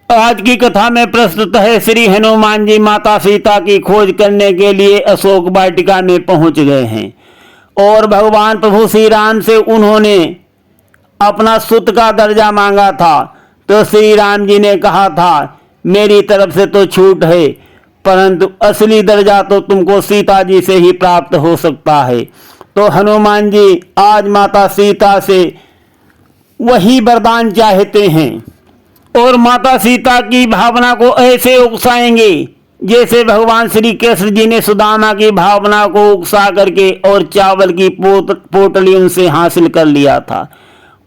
आज की कथा में प्रस्तुत है श्री हनुमान जी माता सीता की खोज करने के लिए अशोक वाटिका में पहुंच गए हैं और भगवान प्रभु श्री राम से उन्होंने अपना सुत का दर्जा मांगा था। तो श्री राम जी ने कहा था मेरी तरफ से तो छूट है, परंतु असली दर्जा तो तुमको सीता जी से ही प्राप्त हो सकता है। तो हनुमान जी आज माता सीता से वही वरदान चाहते हैं और माता सीता की भावना को ऐसे उकसाएंगे जैसे भगवान श्री कृष्ण जी ने सुदामा की भावना को उकसा करके और चावल की पोटली उनसे हासिल कर लिया था।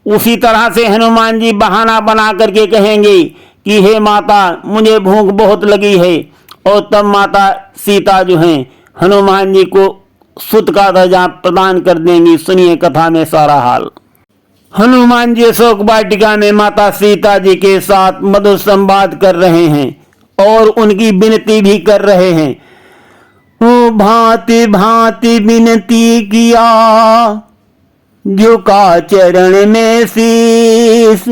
उसी तरह से हनुमान जी बहाना बना करके कहेंगे कि हे माता मुझे भूख बहुत लगी है, और तब माता सीता जो हैं हनुमान जी को सुत का दर्जा प्रदान कर देंगी। सुनिए कथा में सारा हाल। हनुमान जी अशोक वाटिका में माता सीता जी के साथ मधुर संवाद कर रहे हैं और उनकी विनती भी कर रहे हैं। ओ भांति भांति विनती किया, झुका चरण में शीस,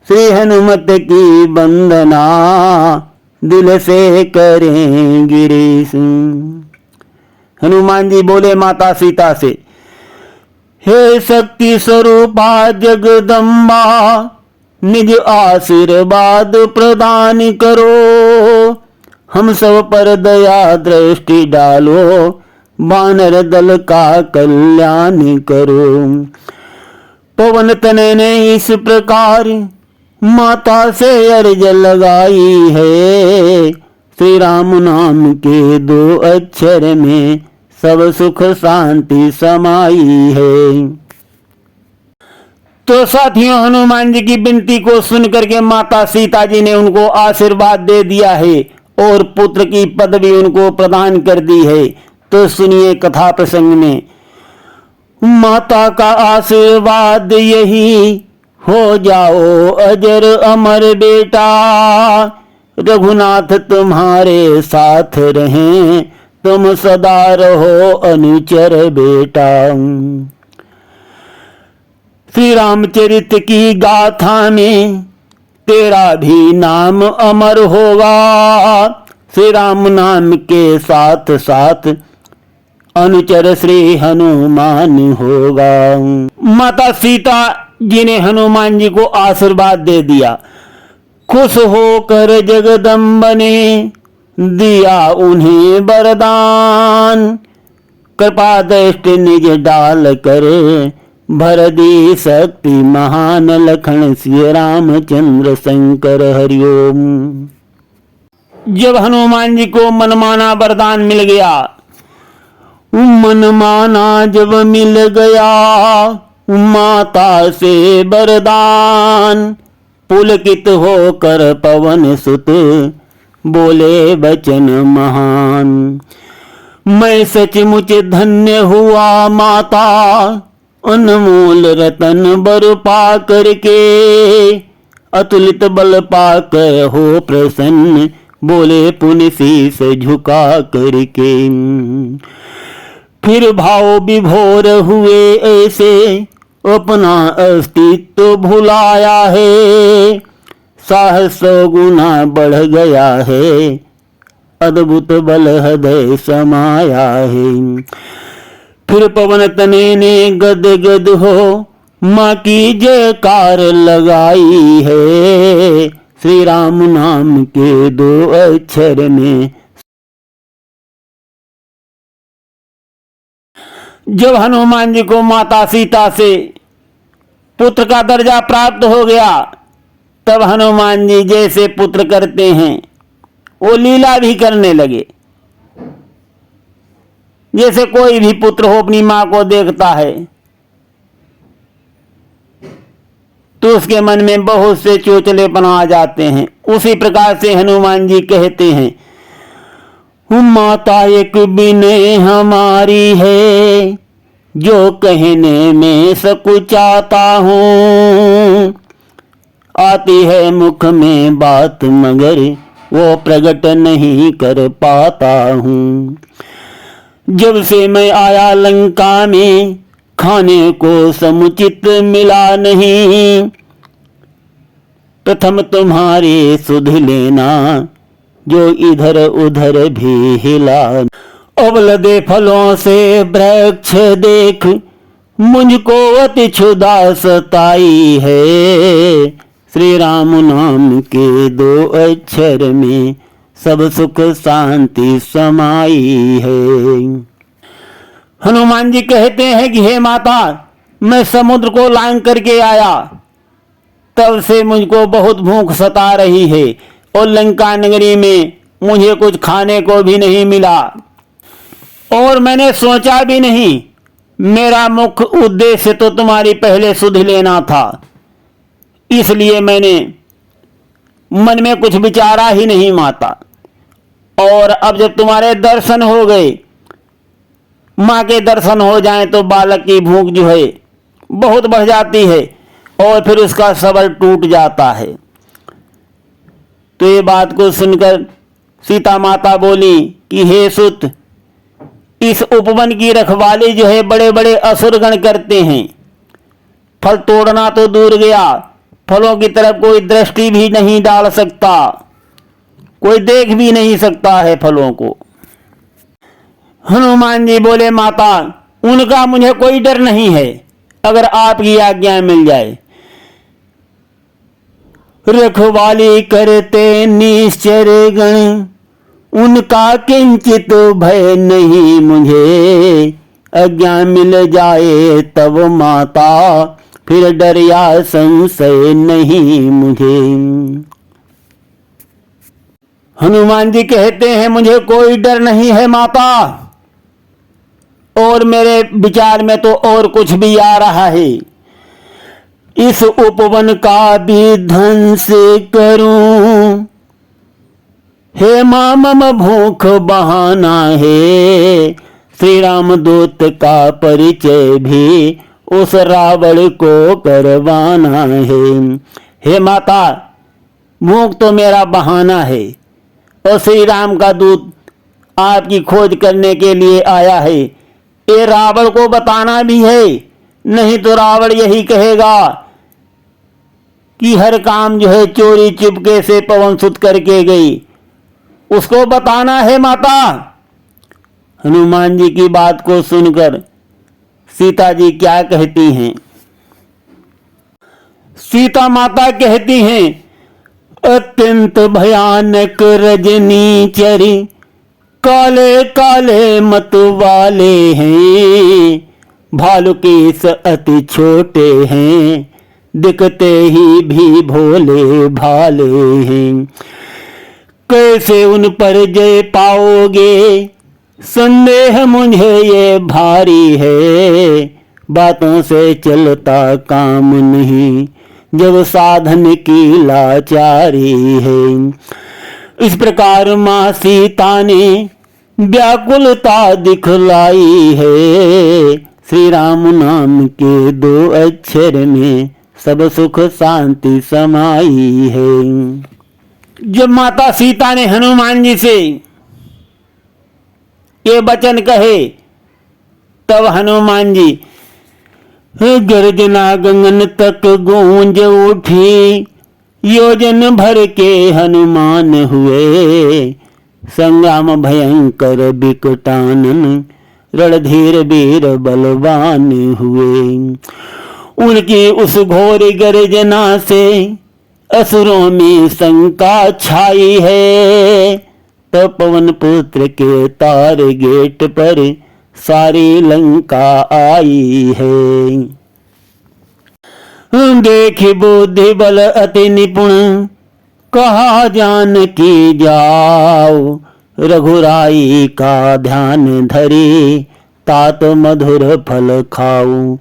श्री हनुमत की वंदना दिल से करें गिरीश। हनुमान जी बोले माता सीता से, हे शक्ति स्वरूपा जगदम्बा, निज आशीर्वाद प्रदान करो, हम सब पर दया दृष्टि डालो, वानर दल का कल्याण करो। पवन तनय ने इस प्रकार माता से अर्ज लगाई है, श्री राम नाम के 2 अक्षर में सब सुख शांति समाई है। तो साथियों हनुमान जी की विनती को सुनकर के माता सीता जी ने उनको आशीर्वाद दे दिया है और पुत्र की पदवी उनको प्रदान कर दी है। तो सुनिए कथा प्रसंग में, माता का आशीर्वाद यही, हो जाओ अजर अमर बेटा, रघुनाथ तुम्हारे साथ रहें, तुम सदा रहो अनुचर बेटा। श्री रामचरित की गाथा में तेरा भी नाम अमर होगा, श्री राम नाम के साथ साथ अनुचर श्री हनुमान होगा। माता सीता जी ने हनुमान जी को आशीर्वाद दे दिया। खुश होकर जगदम्ब ने दिया उन्हें वरदान, कृपा दृष्टि निज डाल कर भर दी शक्ति महान, लखन श्री रामचंद्र शंकर हरिओम। जब हनुमान जी को मनमाना वरदान मिल गया, मनमाना जब मिल गया माता से वरदान, पुलकित होकर पवन सुत बोले वचन महान, मैं सचमुच धन्य हुआ माता, अनमोल रतन बर पा करके, अतुलित बल पाकर हो प्रसन्न, बोले पुण्य शीस झुका करके। फिर भाव विभोर हुए ऐसे, अपना अस्तित्व भुलाया है, साहस गुना बढ़ गया है, अद्भुत बल हृदय समाया है। फिर पवन तनय ने गद गद हो माँ की जयकार लगाई है, श्री राम नाम के 2 अक्षर में। जब हनुमान जी को माता सीता से पुत्र का दर्जा प्राप्त हो गया, तब हनुमान जी जैसे पुत्र करते हैं वो लीला भी करने लगे। जैसे कोई भी पुत्र हो अपनी मां को देखता है तो उसके मन में बहुत से चोचलेपन आ जाते हैं। उसी प्रकार से हनुमान जी कहते हैं, माता एक बिनय हमारी है, जो कहने में सकुचाता हूँ, आती है मुख में बात मगर वो प्रकट नहीं कर पाता हूँ। जब से मैं आया लंका में खाने को समुचित मिला नहीं, प्रथम तुम्हारी सुध लेना, जो इधर उधर भी हिला। अबल दे फलों से वृक्ष देख, मुझको अति क्षुधा सताई है। श्री राम नाम के दो अक्षर में सब सुख शांति समाई है। हनुमान जी कहते हैं कि हे माता, मैं समुद्र को लांघ करके आया, तब से मुझको बहुत भूख सता रही है और लंका नगरी में मुझे कुछ खाने को भी नहीं मिला और मैंने सोचा भी नहीं। मेरा मुख्य उद्देश्य तो तुम्हारी पहले सुध लेना था, इसलिए मैंने मन में कुछ विचारा ही नहीं माता। और अब जब तुम्हारे दर्शन हो गए, माँ के दर्शन हो जाएं तो बालक की भूख जो है बहुत बढ़ जाती है और फिर उसका सबर टूट जाता है। तो ये बात को सुनकर सीता माता बोली कि हे सुत, इस उपवन की रखवाली जो है बड़े बड़े असुरगण करते हैं। फल तोड़ना तो दूर गया, फलों की तरफ कोई दृष्टि भी नहीं डाल सकता, कोई देख भी नहीं सकता है फलों को। हनुमान जी बोले माता, उनका मुझे कोई डर नहीं है, अगर आपकी आज्ञा मिल जाए। रखवाली करते निश्चर गण, उनका किंचित भय नहीं मुझे। आज्ञा मिल जाए तब माता, फिर डर या संशय नहीं मुझे। हनुमान जी कहते हैं मुझे कोई डर नहीं है माता, और मेरे विचार में तो और कुछ भी आ रहा है। इस उपवन का भी ध्वंस करूं, हे मां मम भूख बहाना है। श्री राम दूत का परिचय भी उस रावण को करवाना है। हे माता, भूख तो मेरा बहाना है और श्री राम का दूत आपकी खोज करने के लिए आया है। ये रावण को बताना भी है, नहीं तो रावण यही कहेगा कि हर काम जो है चोरी चुपके से पवन सुत करके गई, उसको बताना है माता। हनुमान जी की बात को सुनकर सीता जी क्या कहती हैं? सीता माता कहती हैं, अत्यंत भयानक रजनी चरी, काले काले मत वाले हैं। भालू केस अति छोटे हैं, दिखते ही भी भोले भाले हैं। कैसे उन पर जय पाओगे, संदेह मुझे ये भारी है। बातों से चलता काम नहीं, जब साधन की लाचारी है। इस प्रकार माँ सीता ने व्याकुलता दिखलाई है। श्री राम नाम के दो अक्षर में सब सुख शांति समाई है। जब माता सीता ने हनुमान जी से ये वचन कहे, तब हनुमान जी गर्जना गगन तक गूंज उठी। योजन भर के हनुमान हुए, संग्राम भयंकर विकटानन, रणधीर वीर बलवान हुए। उनकी उस घोर गर्जना से असुरों में शंका छाई है। तो पवन पुत्र के तार गेट पर सारी लंका आई है। देख बुद्धि बल अति निपुण, कहा जानकी जाओ। रघुराई का ध्यान धरे, तात मधुर फल खाऊं।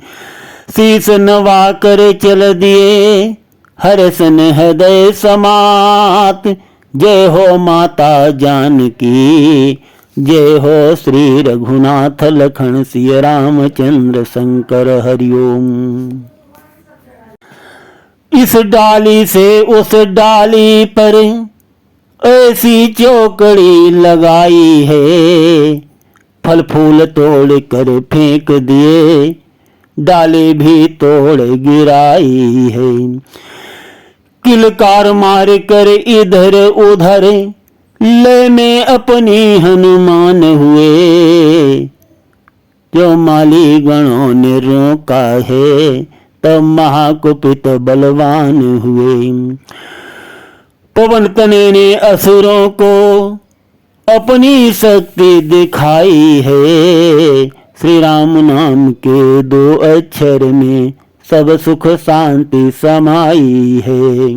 शीस नवा कर चल दिए, हर्षन हृदय समात। जय हो माता जानकी, जय हो श्री रघुनाथ लखन सिय रामचंद्र शंकर हरिओम। इस डाली से उस डाली पर ऐसी चौकड़ी लगाई है। फल फूल तोड़ कर फेंक दिए, डाली भी तोड़ गिराई है। किलकार मार कर इधर उधर ले में अपनी हनुमान हुए। जो माली गणों ने रोका है तब महाकुपित बलवान हुए। पवन तनय ने असुरों को अपनी शक्ति दिखाई है। श्री राम नाम के 2 अक्षर में सब सुख शांति समाई है।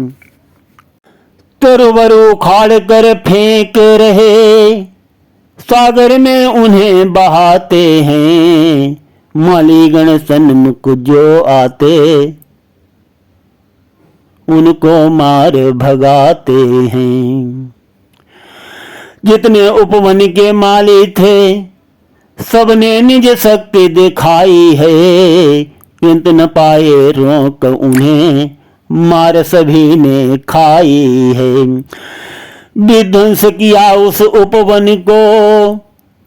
तरवर उखाड़ कर फेंक रहे सागर में उन्हें बहाते हैं। मालीगण सन्मुख जो आते उनको मार भगाते हैं। जितने उपवन के माली थे सबने निज शक्ति दिखाई है। किंतु न पाए रोक उन्हें मार सभी ने खाई है। विध्वंस किया उस उपवन को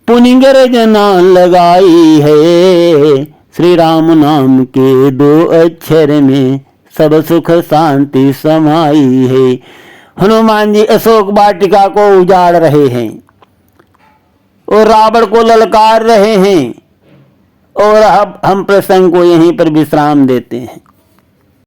पुनि गर्जना लगाई है। श्री राम नाम के 2 अक्षर में सब सुख शांति समाई है। हनुमान जी अशोक वाटिका को उजाड़ रहे हैं और रावण को ललकार रहे हैं। और अब हम प्रसंग को यहीं पर विश्राम देते हैं।